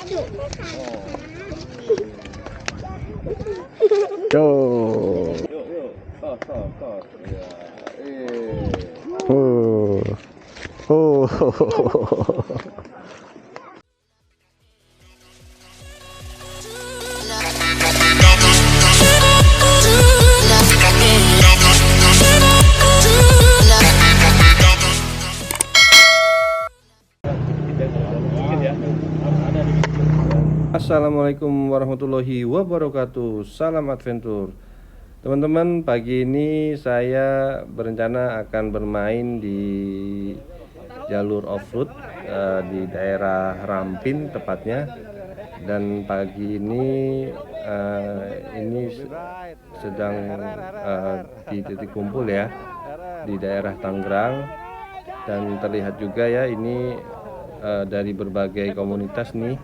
Tuh. Oh. Assalamualaikum warahmatullahi wabarakatuh. Salam adventure. Teman-teman, pagi ini saya berencana akan bermain di jalur off-road di daerah Rampin tepatnya. Dan pagi ini sedang di titik kumpul ya di daerah Tangerang, dan terlihat juga ya ini dari berbagai komunitas nih.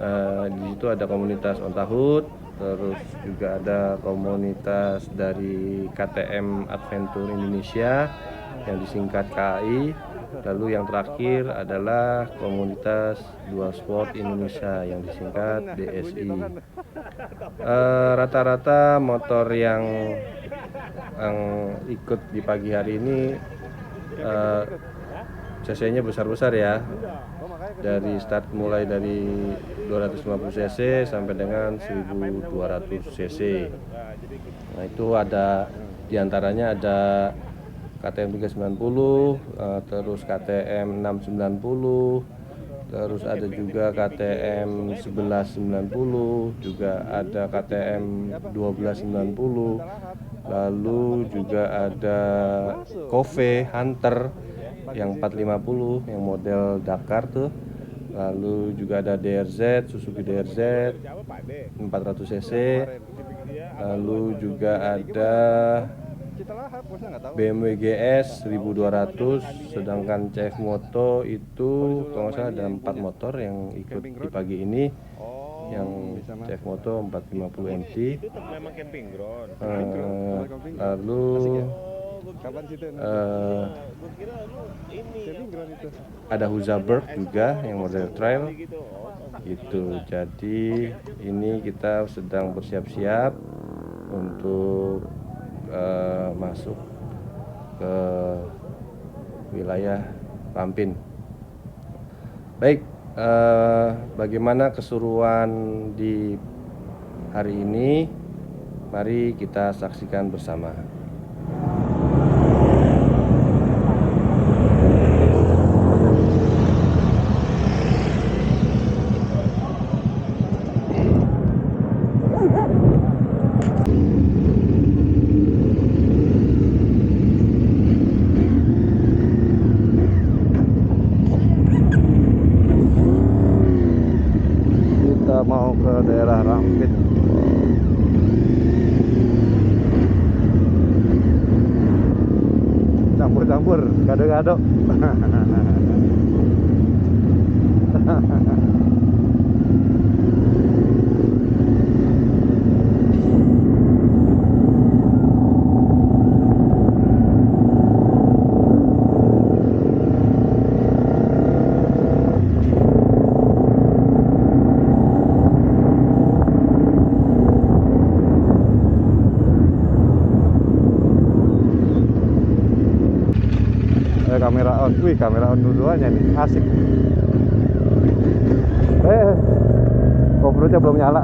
Di situ ada komunitas Ontahut, terus juga ada komunitas dari KTM Adventure Indonesia yang disingkat KAI, lalu yang terakhir adalah komunitas Dual Sport Indonesia yang disingkat DSI. Rata-rata motor yang ikut di pagi hari ini cc-nya besar-besar ya, dari start mulai dari 250 cc sampai dengan 1200 cc. Nah, itu ada diantaranya ada KTM 390, terus KTM 690, terus ada juga KTM 1190, juga ada KTM 1290, lalu juga ada Kove Hunter yang 450 yang model Dakar tuh, lalu juga ada DRZ, Suzuki DRZ 400 cc, lalu juga ada BMW GS 1200, sedangkan CF Moto itu kalau nggak salah ada 4 motor yang ikut di pagi ini, yang CF Moto 450 MT, lalu ada Huzaberg juga yang model trail gitu. Jadi ini kita sedang bersiap-siap untuk masuk ke wilayah Rampin. Baik, bagaimana keseruan di hari ini? Mari kita saksikan bersama. Mau ke daerah Rampin. Campur-campur, gado-gado. Kamera on, kamera on dua-duanya nih, asik. GoPro-nya belum nyala.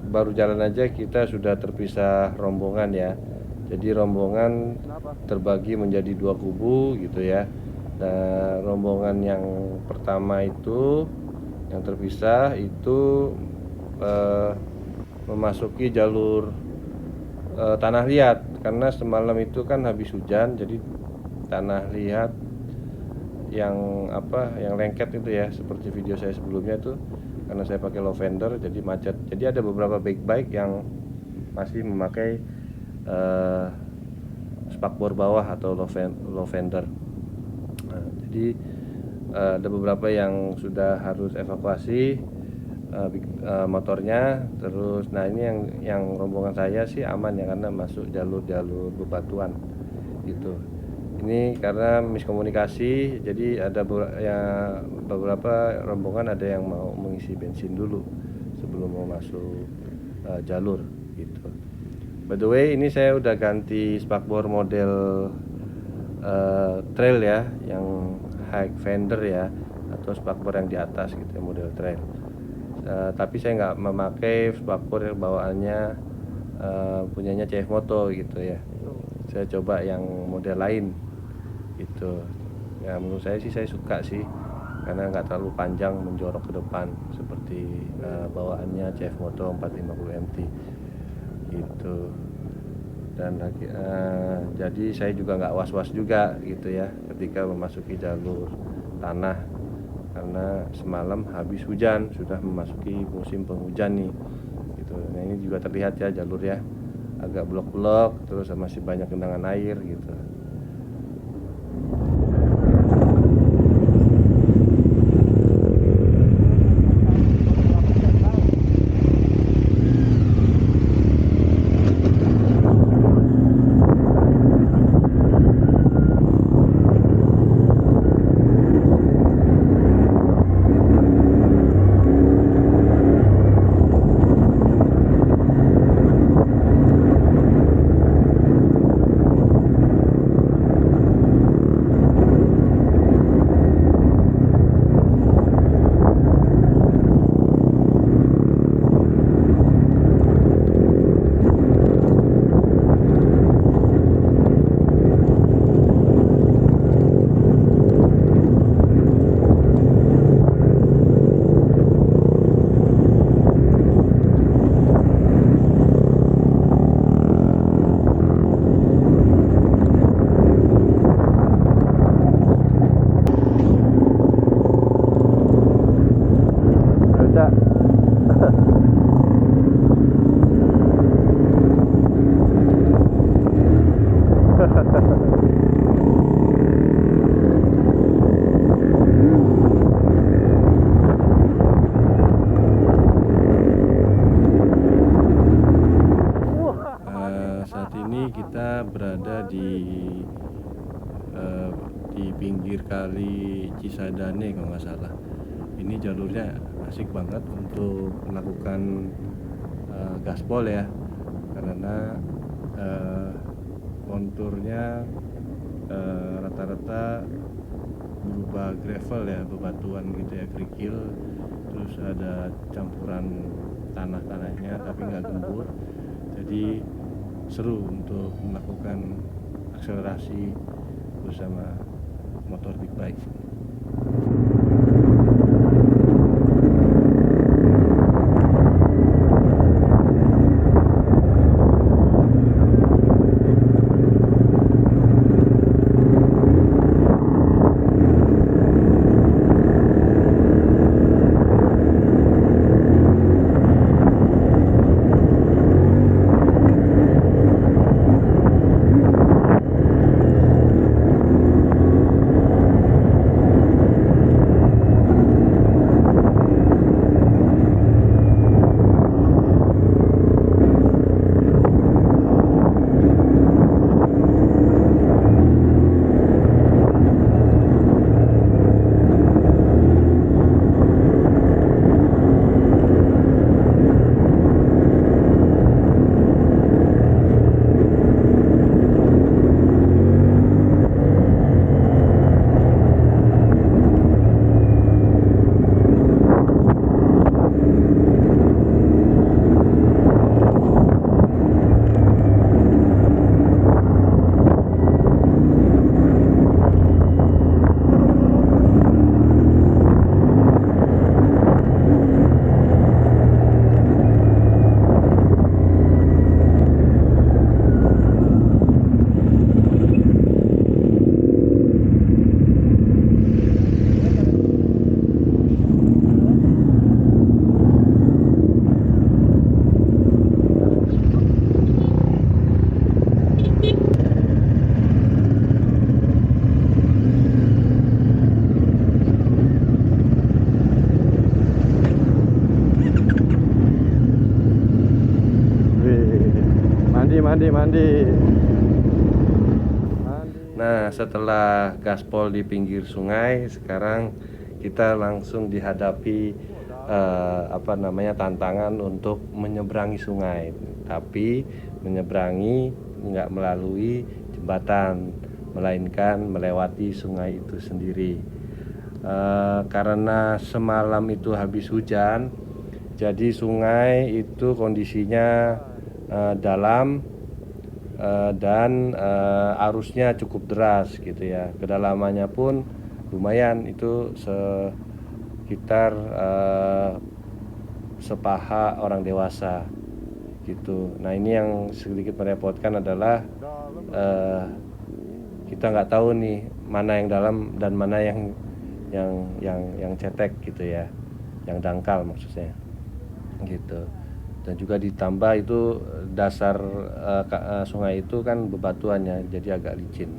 baru jalan aja kita sudah terpisah rombongan ya. Jadi rombongan terbagi menjadi dua kubu gitu ya. Nah, rombongan yang pertama itu yang terpisah itu memasuki jalur tanah liat, karena semalam itu kan habis hujan, jadi tanah liat yang lengket itu ya, seperti video saya sebelumnya tuh, karena saya pakai lavender jadi macet. Jadi ada beberapa bike yang masih memakai spakbor bawah atau lavender. Nah, jadi ada beberapa yang sudah harus evakuasi motornya. Terus nah ini yang rombongan saya sih aman ya, karena masuk jalur bebatuan gitu. Ini karena miskomunikasi, jadi ada beberapa rombongan ada yang mau mengisi bensin dulu sebelum mau masuk jalur gitu. By the way, ini saya udah ganti spakbor model trail ya, yang high fender ya, atau spakbor yang di atas gitu ya, model trail. Tapi saya nggak memakai spakbor yang bawaannya punyanya CF Moto gitu ya. Saya coba yang model lain gitu. Ya menurut saya sih saya suka sih, karena nggak terlalu panjang menjorok ke depan seperti bawaannya CF Moto 450 MT gitu. Dan jadi saya juga nggak was-was juga gitu ya ketika memasuki jalur tanah, karena semalam habis hujan, sudah memasuki musim penghujan nih gitu. Nah ini juga terlihat ya jalur ya, agak blok-blok, terus masih banyak genangan air gitu. Saat ini kita berada di pinggir kali Cisadane kalau nggak salah. Ini jalurnya asik banget untuk melakukan gaspol ya, karena konturnya rata-rata berupa gravel ya, bebatuan gitu ya, kerikil, terus ada campuran tanahnya tapi nggak gembur, jadi seru untuk melakukan akselerasi bersama motor big bike. mandi. Nah, setelah gaspol di pinggir sungai, sekarang kita langsung dihadapi tantangan untuk menyeberangi sungai. Tapi menyeberangi nggak melalui jembatan, melainkan melewati sungai itu sendiri. Karena semalam itu habis hujan, jadi sungai itu kondisinya dalam dan arusnya cukup deras gitu ya. Kedalamannya pun lumayan, itu sekitar sepaha orang dewasa gitu. Nah, ini yang sedikit merepotkan adalah kita nggak tahu nih mana yang dalam dan mana yang cetek gitu ya, yang dangkal maksudnya gitu. Dan juga ditambah itu dasar sungai itu kan bebatuannya, jadi agak licin.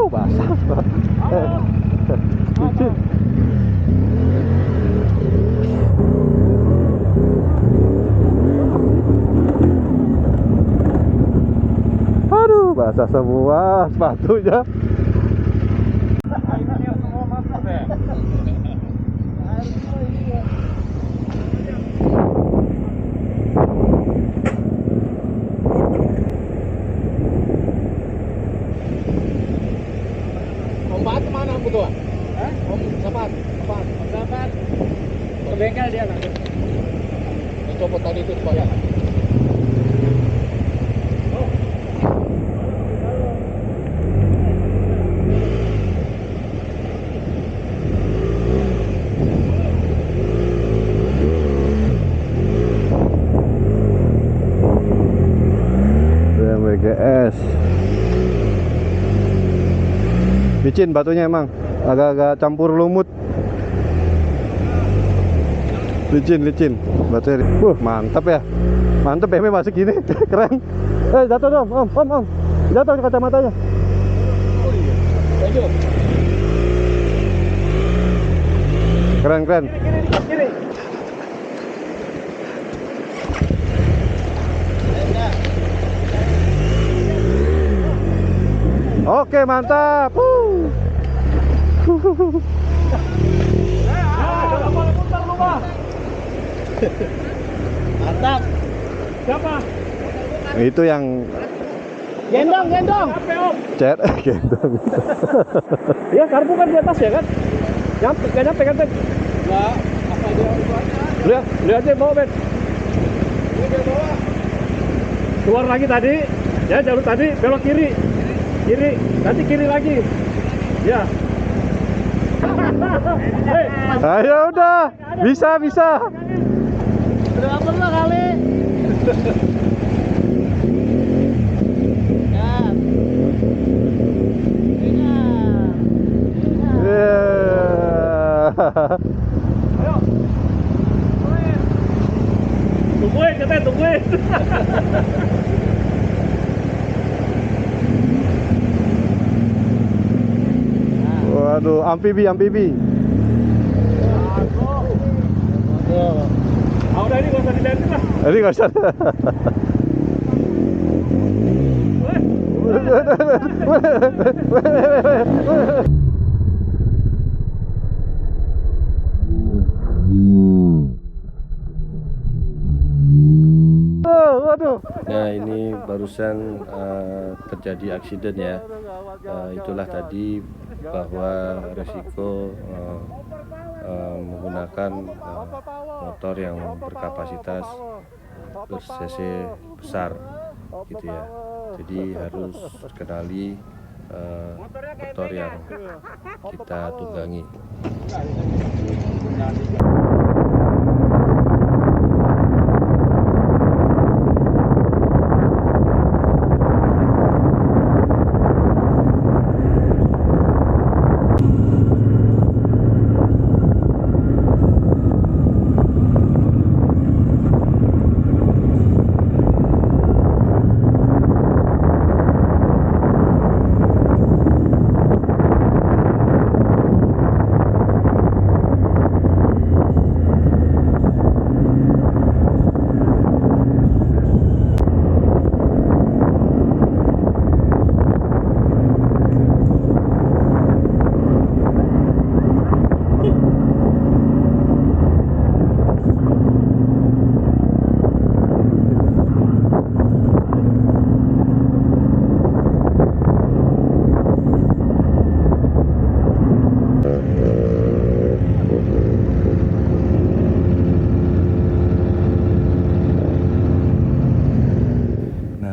Basah. Licin. Basah semua sepatunya. Obat mana butuh? Sapat. Ke bengkel dia nanti. Dicopot tadi itu supaya. BMWGS. Licin batunya emang, agak-agak campur lumut. Licin batunya. Mantap ya. Mantap BMW masuk gini. Keren. Jatuh dong, om. Jatuh kacamatanya. Keren. Kiri. Oke, mantap. Mantap. Siapa? Itu yang Gendong. cat gendong. Iya, karbu kan di atas ya kan? Nyampe kan, Ben? Enggak, apa dia? Lihat aja bawa, Ben. Ini dia bawa. Keluar lagi tadi, ya jalur tadi belok kiri, nanti kiri lagi, ya. Ayo udah, bisa. Udah pernah kali. Ayo. Tungguin. Waduh, amfibi. Udah ini gak usah dilihatin lah. Ini nggak usah. Waduh. Nah, ini barusan terjadi aksiden ya. Itulah tadi bahwa resiko menggunakan motor yang berkapasitas ber-cc besar gitu ya. Jadi harus kenali motor yang kita tunggangi.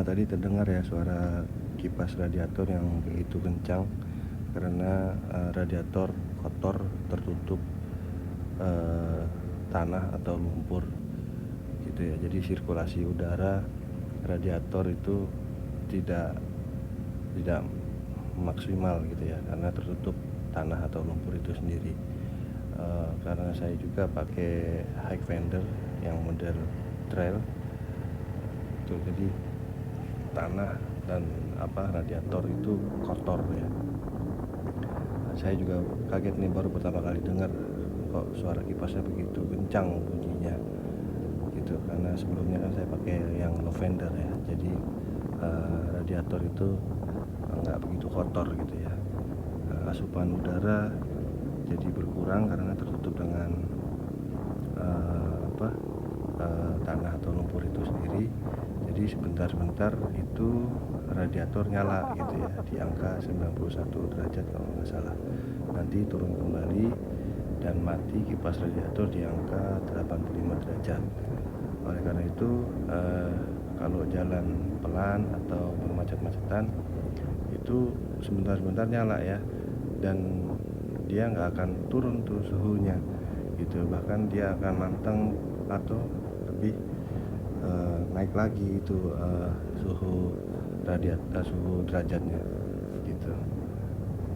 Nah, tadi terdengar ya suara kipas radiator yang begitu kencang karena radiator kotor tertutup tanah atau lumpur gitu ya. Jadi sirkulasi udara radiator itu tidak maksimal gitu ya, karena tertutup tanah atau lumpur itu sendiri. Karena saya juga pakai high fender yang model trail itu, jadi tanah dan radiator itu kotor ya. Saya juga kaget nih, baru pertama kali dengar kok suara kipasnya begitu kencang bunyinya gitu, karena sebelumnya kan saya pakai yang lavender ya, jadi radiator itu nggak begitu kotor gitu ya. Asupan udara jadi berkurang karena tertutup dengan tanah atau lumpur itu sendiri. Jadi sebentar-sebentar itu radiator nyala gitu ya, di angka 91 derajat kalau nggak salah. Nanti turun kembali dan mati kipas radiator di angka 85 derajat. Oleh karena itu kalau jalan pelan atau bermacet-macetan itu sebentar-sebentar nyala ya, dan dia nggak akan turun tuh suhunya gitu, bahkan dia akan manteng atau lebih naik lagi itu suhu derajatnya gitu,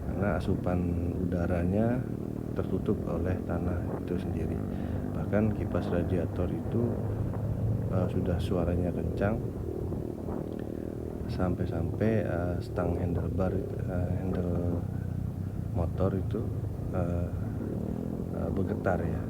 karena asupan udaranya tertutup oleh tanah itu sendiri. Bahkan kipas radiator itu sudah suaranya kencang sampai-sampai stang handle motor itu bergetar ya.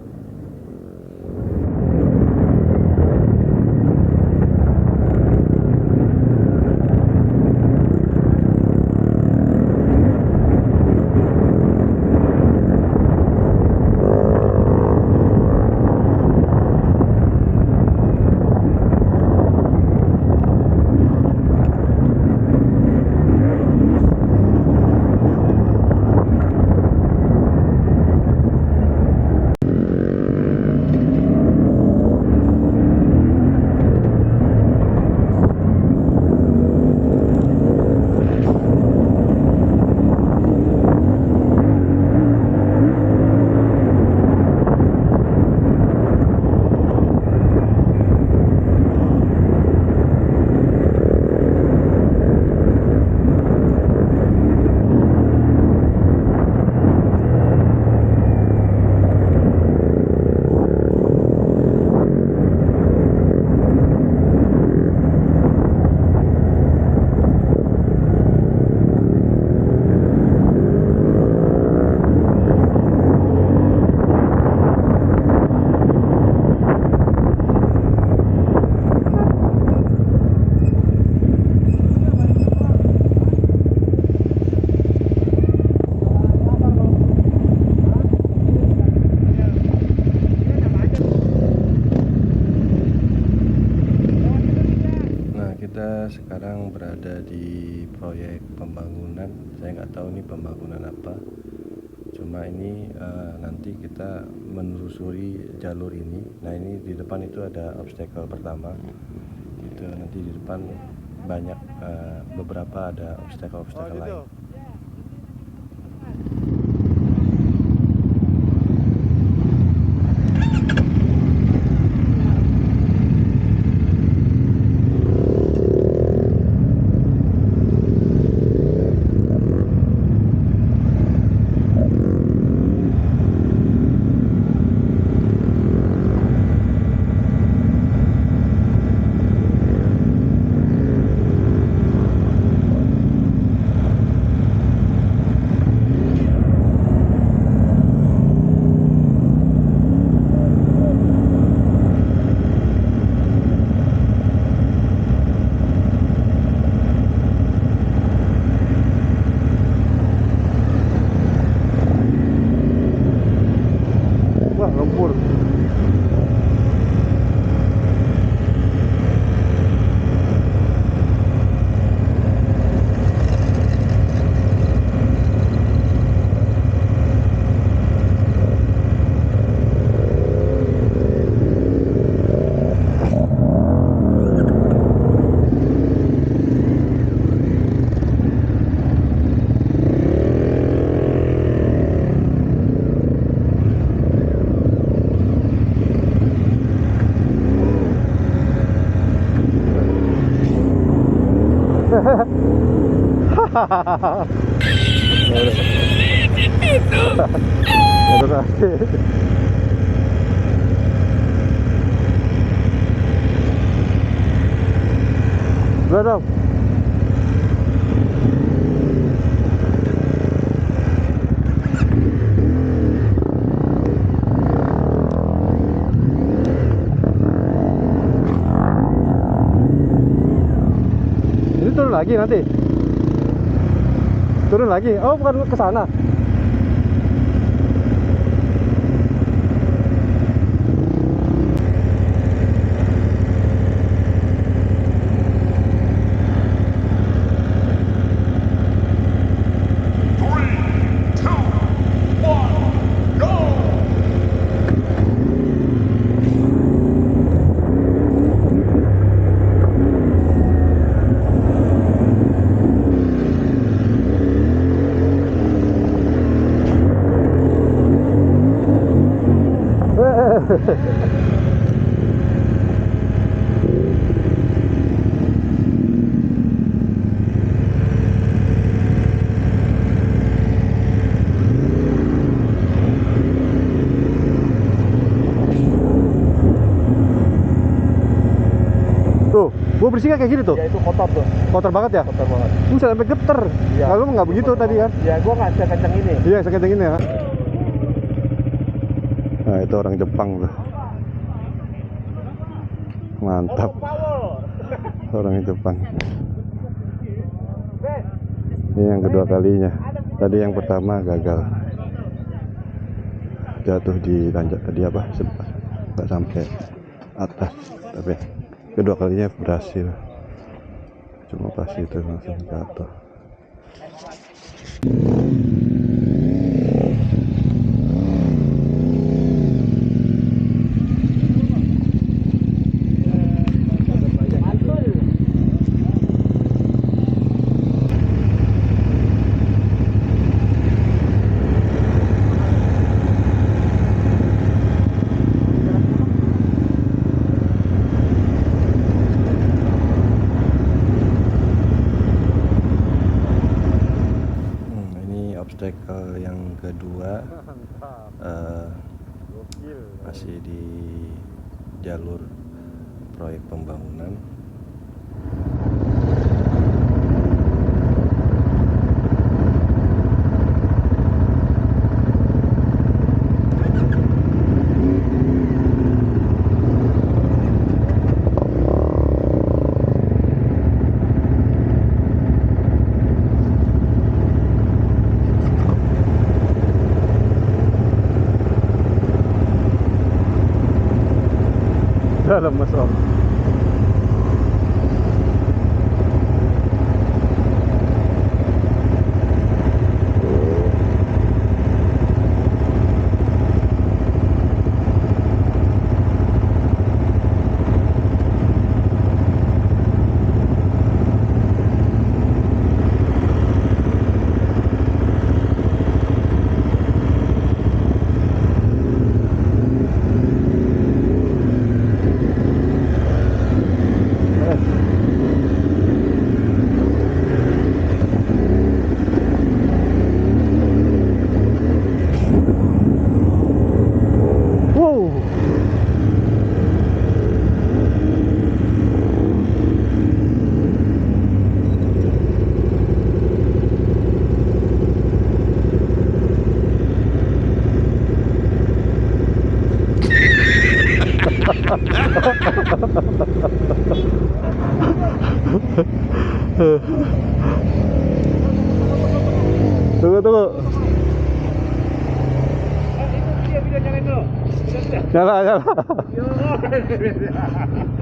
Kita sekarang berada di proyek pembangunan. Saya nggak tahu ini pembangunan apa, cuma ini nanti kita menelusuri jalur ini. Nah, ini di depan itu ada obstacle pertama gitu, nanti di depan banyak beberapa ada obstacle lain. Aduh kaki. Udah dong. Ini turun lagi nanti. Turun lagi. Oh, bukan ke sana. Tuh, gua bersihnya kayak gini tuh. Ya itu kotor tuh. Kotor banget ya? Kotor banget. Bisa sampai geter. Iya. Lalu nggak begitu tadi kan? Ya gua nggak sekencang ini. Iya, sekencang ini ya. Nah, itu orang Jepang tuh. Mantap. Orang Jepang. Ini yang kedua kalinya. Tadi yang pertama gagal. Jatuh di tanjak tadi apa? Nggak sampai atas. Tapi kedua kalinya berhasil. Cuma pas itu langsung jatuh. Ini obstacle yang kedua, masih di jalur proyek pembangunan. Dalam mas om. Wow. Tunggu. Nyala.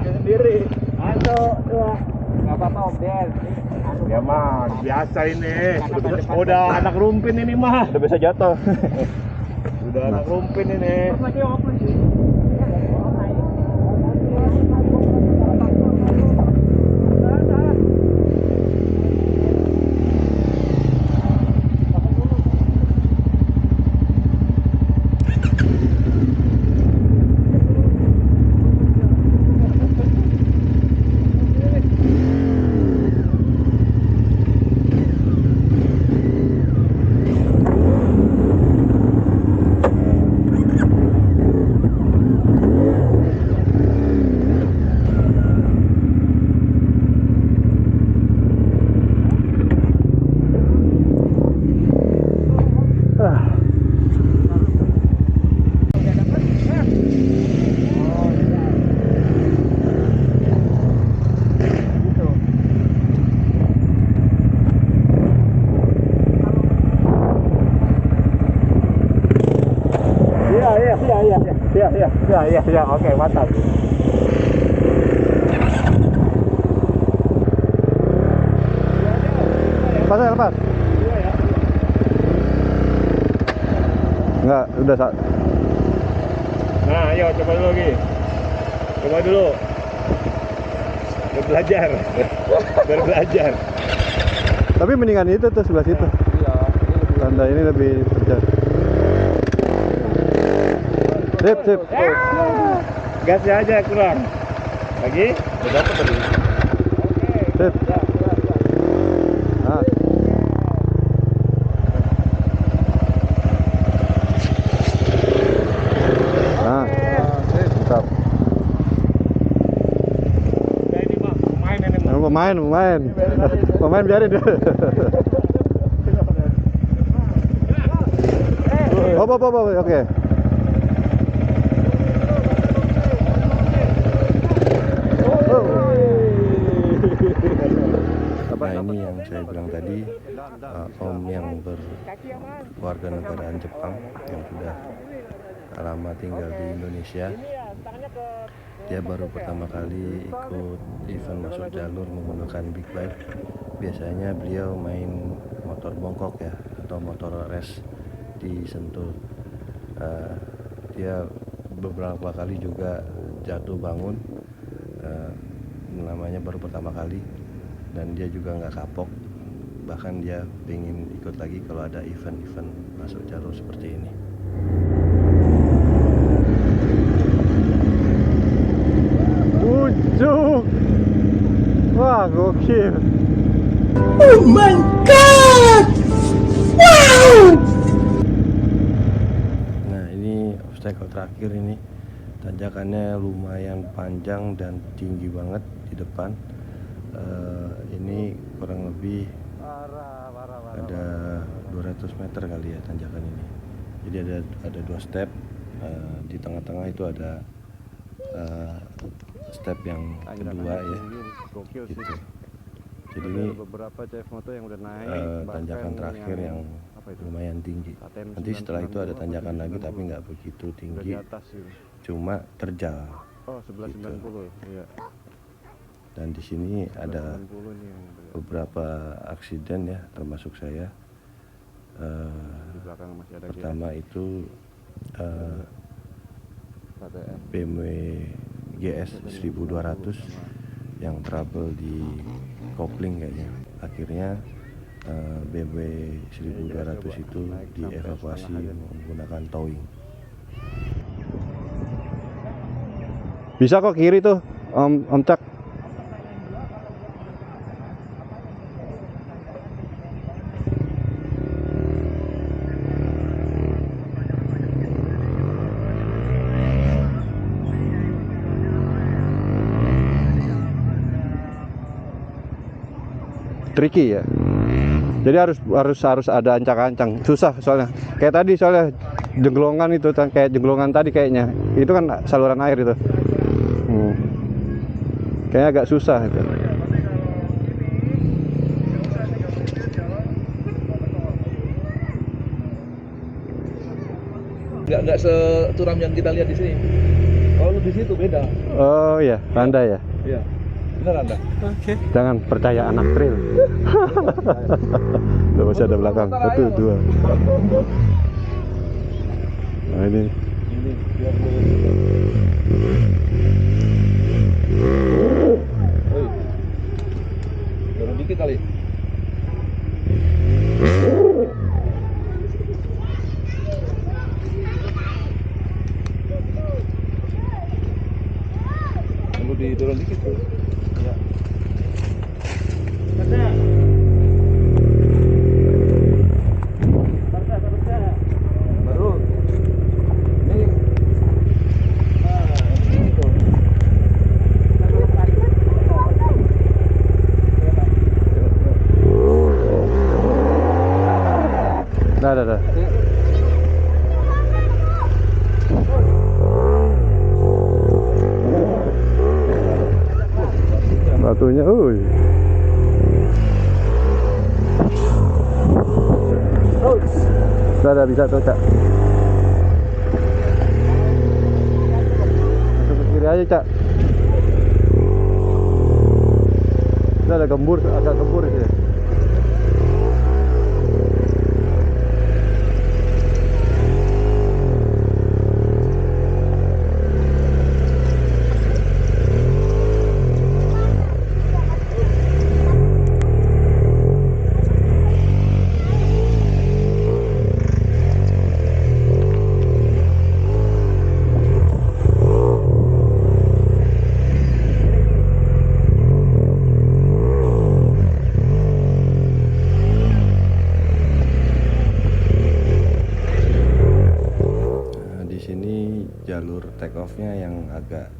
Sendiri. Satu, dua. Nggak apa-apa Om Den. Ya mah biasa ini. Udah anak rumpin ini mah. Udah bisa jatuh. Udah anak rumpin ini. Iya, oke, mantap. Lepas. Enggak, udah Nah, ayo coba dulu lagi. Coba dulu. Belajar. Belajar. Tapi mendingan itu tuh sebelah situ. Iya, Tanda ini lebih terjal. Sip. Gasnya aja kurang. Lagi? Udah dapat tadi. Sip. Nah. Mantap. Nah, ini mah pemain ini mah. Pemain biarin deh. Oke. Nah ini yang saya bilang tadi, om yang berkeluarga negaraan Jepang yang sudah lama tinggal di Indonesia. Dia baru pertama kali ikut event masuk jalur menggunakan big bike. Biasanya beliau main motor bongkok ya, atau motor race di Sentul. Dia beberapa kali juga jatuh bangun, namanya baru pertama kali, dan dia juga nggak kapok. Bahkan dia pengen ikut lagi kalau ada event-event masuk jalur seperti ini. Ujuk. Wah, gokil. Oh my god! Wow! Nah ini obstacle terakhir ini, tanjakannya lumayan panjang dan tinggi banget di depan. Ini kurang lebih ada 200 meter kali ya tanjakan ini. Jadi ada 2 step, di tengah-tengah itu ada step yang kedua ya. Gitu. Jadi ini beberapa CF moto yang udah naik, tanjakan terakhir yang lumayan tinggi. Nanti setelah itu ada tanjakan lagi tapi nggak begitu tinggi, cuma terjal. Oh, 1190. Iya. Dan di sini ada beberapa aksiden ya, termasuk saya. Di belakang masih ada Pertama itu BMW GS 1200 yang trouble di kopling kayaknya. Akhirnya BMW 1200 itu dievakuasi menggunakan towing. Bisa kok kiri tuh, Om Cak. Tricky ya. Jadi harus ada ancang-ancang. Susah soalnya. Kayak tadi soalnya jengglongan itu, kayak jengglongan tadi kayaknya. Itu kan saluran air itu. Kayaknya agak susah itu. Nggak securam yang kita lihat di sini. Kalau di situ beda. Oh iya, landai ya. Iya. Benar Anda? Oke. Jangan percaya anak trail. Udah masih ada belakang. 1, 2. Nah ini. Biar turun dikit kali. Perlu didorong dikit tuh. Ya. Baru. Ini. Dah. Batunya, Dah bisa tuh, Cak. aja, Cak. Ini ada gembur, agak gembur sih. Jalur take off-nya yang agak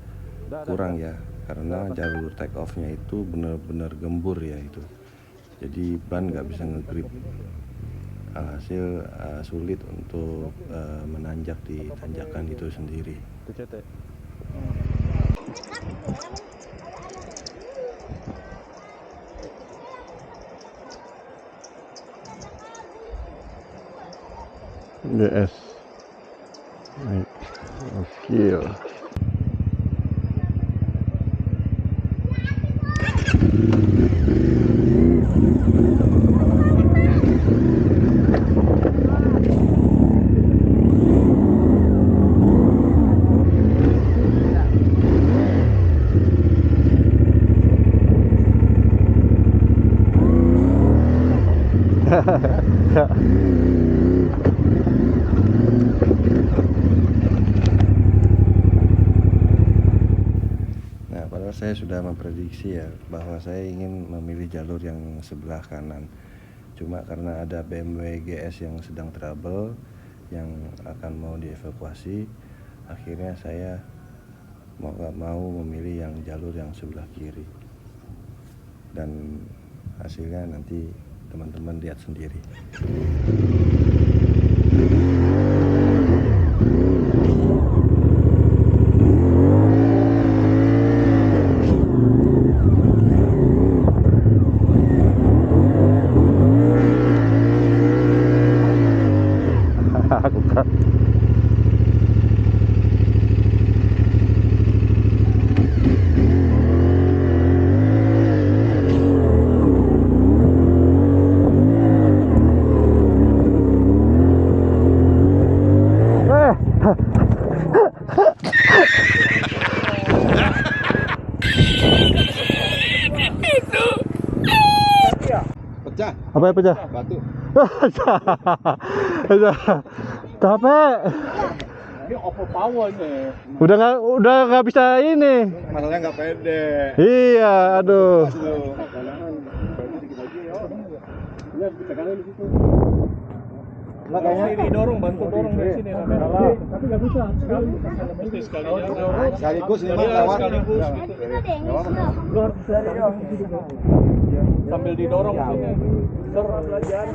kurang ya, karena jalur take off-nya itu benar-benar gembur ya itu, jadi ban nggak bisa ngegrip, alhasil sulit untuk menanjak di tanjakan itu sendiri. GS naik gokil. Nah, padahal saya sudah memprediksi ya bahwa saya ingin memilih jalur yang sebelah kanan. Cuma karena ada BMW GS yang sedang trouble, yang akan mau dievakuasi, akhirnya saya mau gak mau memilih yang jalur yang sebelah kiri. Dan hasilnya nanti teman-teman lihat sendiri. Pecah. Apa ya pecah? Batu. Capek. Ini overpower nih. Udah nggak bisa ini. Masalahnya nggak pede. Iya, aduh. Lah kayaknya didorong, bantu dorong dari sini. Tapi nggak bisa sekali. Mesti sekalinya. Sekaligus ini mah lewat. Sekaligus gitu. Lu harus sambil didorong sini. Belajar.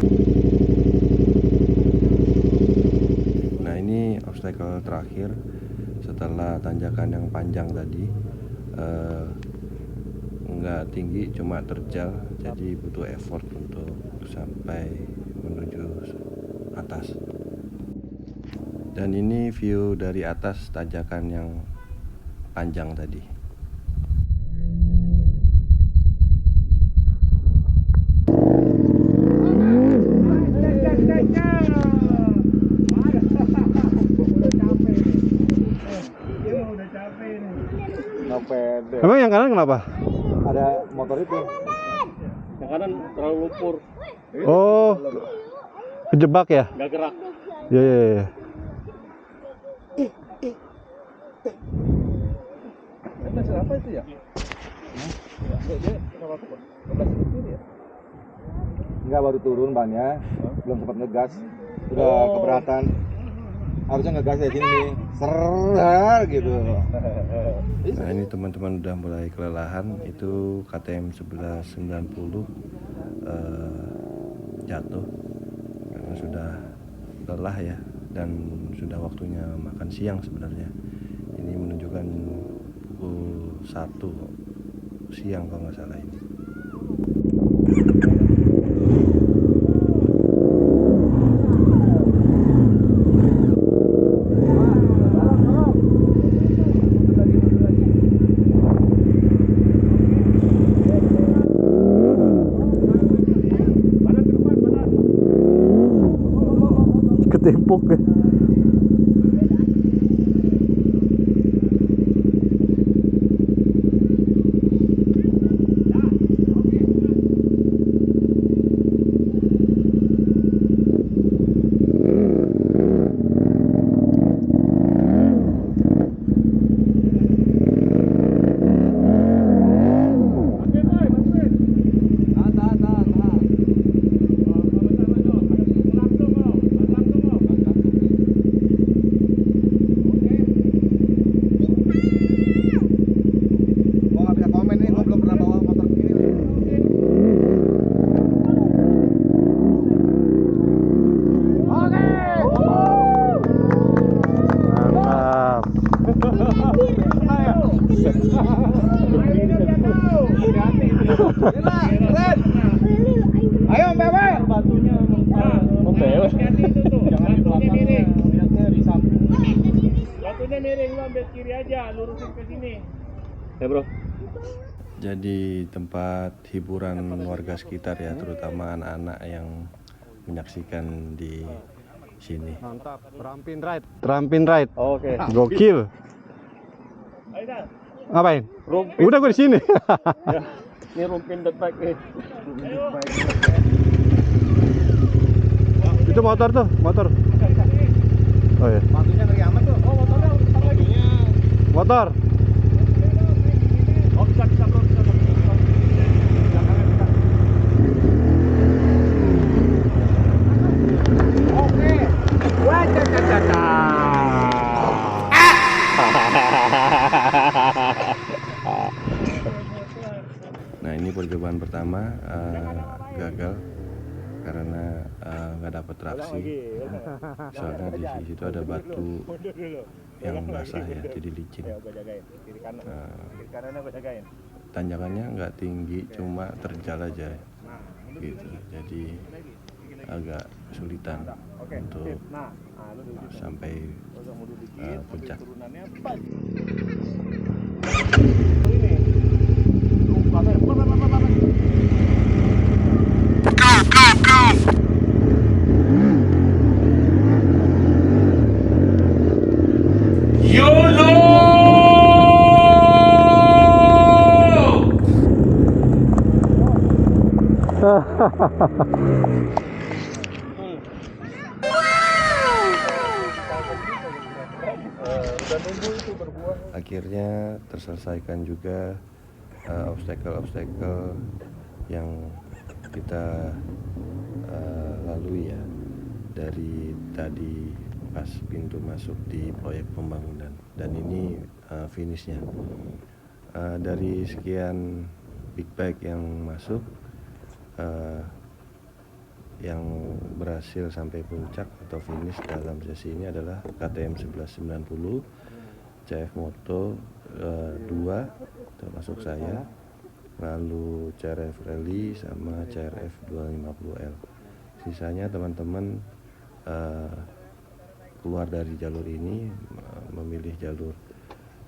Nah, ini obstacle terakhir setelah tanjakan yang panjang tadi, nggak tinggi, cuma terjal, jadi butuh effort untuk sampai menuju atas. Dan ini view dari atas tanjakan yang panjang tadi. Nggak pede. Emang yang kanan kenapa? Ada motor itu. Yang kanan terlalu lumpur, Oh, kejebak ya? nggak gerak. Iya, iya, iya. Apa itu ya? Enggak, baru turun bannya, belum sempat ngegas, udah keberatan. Harusnya ngegas dari sini nih, ser gitu. Nah, ini teman-teman udah mulai kelelahan. Itu KTM 1190 jatuh karena sudah lelah ya, dan sudah waktunya makan siang sebenarnya. Ini menunjukkan pukul 1 siang kalau nggak salah ini. Tempok ya. Gua nggak bisa komen nih, gua belum pernah bawa motor begini. Mantap. Ayo Mbak. Jangan di belakangnya, lihatnya di samping. Batunya miring, lu ambil kiri aja, lurusin ke sini. Ya bro. Jadi tempat hiburan warga sekitar ya, terutama anak-anak yang menyaksikan di sini. Mantap. Terampin ride. Oke. Gokil. Ayo dah. Ngapain? Rumpin. Udah gue di sini. Ya. Ini rumpin depak nih. Itu motor tuh, motor. Oh iya. Batunya ngeri amat tuh. Oh, motornya batunya. Motor. Oh, bisa bro, bisa bro. Belakangnya bisa. Oke. Wah, caca. Nah ini percobaan pertama gagal karena nggak dapat traksi. Soalnya di situ ada batu yang basah ya, jadi licin. Kiri kanan. Kiri kanannya gua jagain. Tanjakannya nggak tinggi, cuma terjal aja gitu. Jadi agak kesulitan untuk Nah, lu dulu sampai mundur dikit. puncak. Turunannya pas. Ini. Lu kamera. Akhirnya terselesaikan juga obstacle-obstacle yang kita lalui ya dari tadi pas pintu masuk di proyek pembangunan, dan ini finishnya. Dari sekian big bike yang masuk, yang berhasil sampai puncak atau finish dalam sesi ini adalah KTM 1190, CF Moto 2 termasuk saya, lalu CRF Rally sama CRF 250L. Sisanya teman-teman keluar dari jalur ini, memilih jalur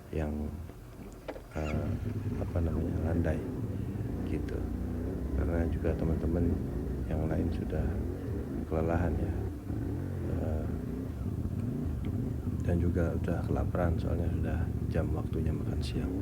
yang landai gitu, karena juga teman-teman yang lain sudah kelelahan ya, dan juga sudah kelaparan soalnya sudah jam waktunya makan siang.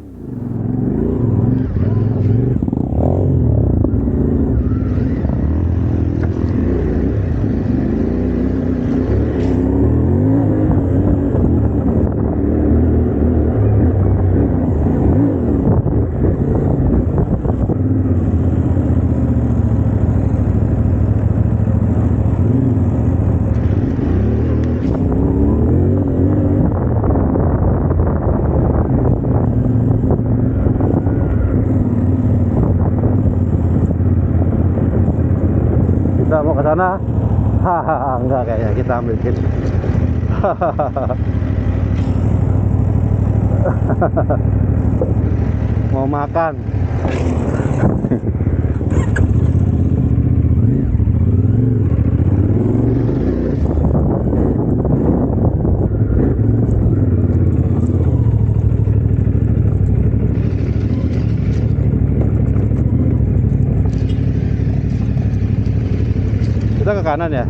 Kita mau ke sana. Hahaha, enggak kayaknya kita ambil kit. Mau makan. Kita ke kanan ya.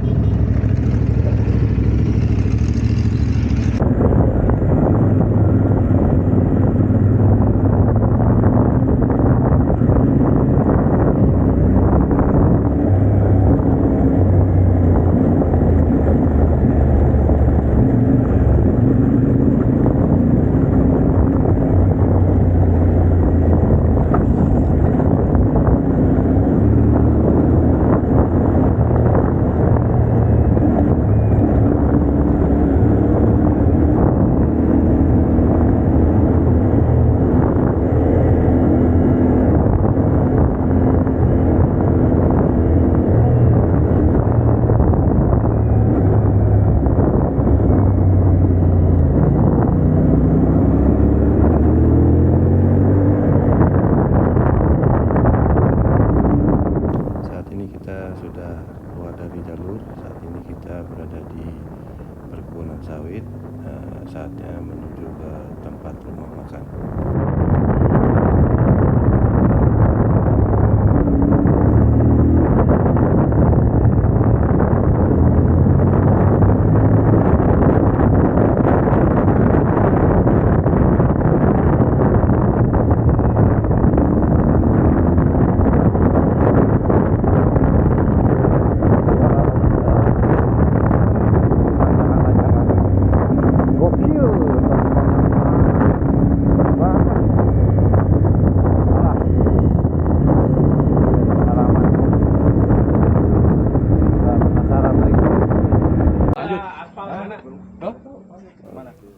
kita sudah keluar dari jalur. Saat ini kita berada di perkebunan sawit. Saatnya menuju ke tempat rumah makan.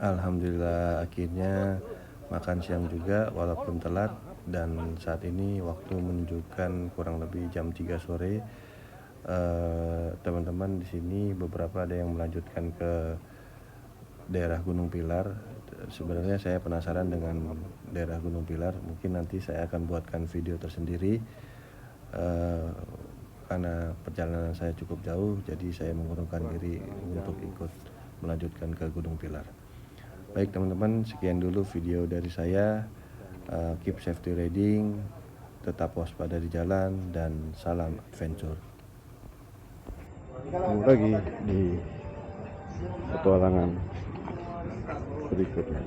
Alhamdulillah akhirnya makan siang juga walaupun telat, dan saat ini waktu menunjukkan kurang lebih jam 3 sore. Teman-teman di sini beberapa ada yang melanjutkan ke daerah Gunung Pilar. Sebenarnya saya penasaran dengan daerah Gunung Pilar, mungkin nanti saya akan buatkan video tersendiri. Karena perjalanan saya cukup jauh, jadi saya mengurungkan diri untuk ikut melanjutkan ke Gunung Pilar. Baik teman-teman, sekian dulu video dari saya. Keep safety riding, tetap waspada di jalan, dan salam adventure. Ketemu lagi di petualangan berikutnya.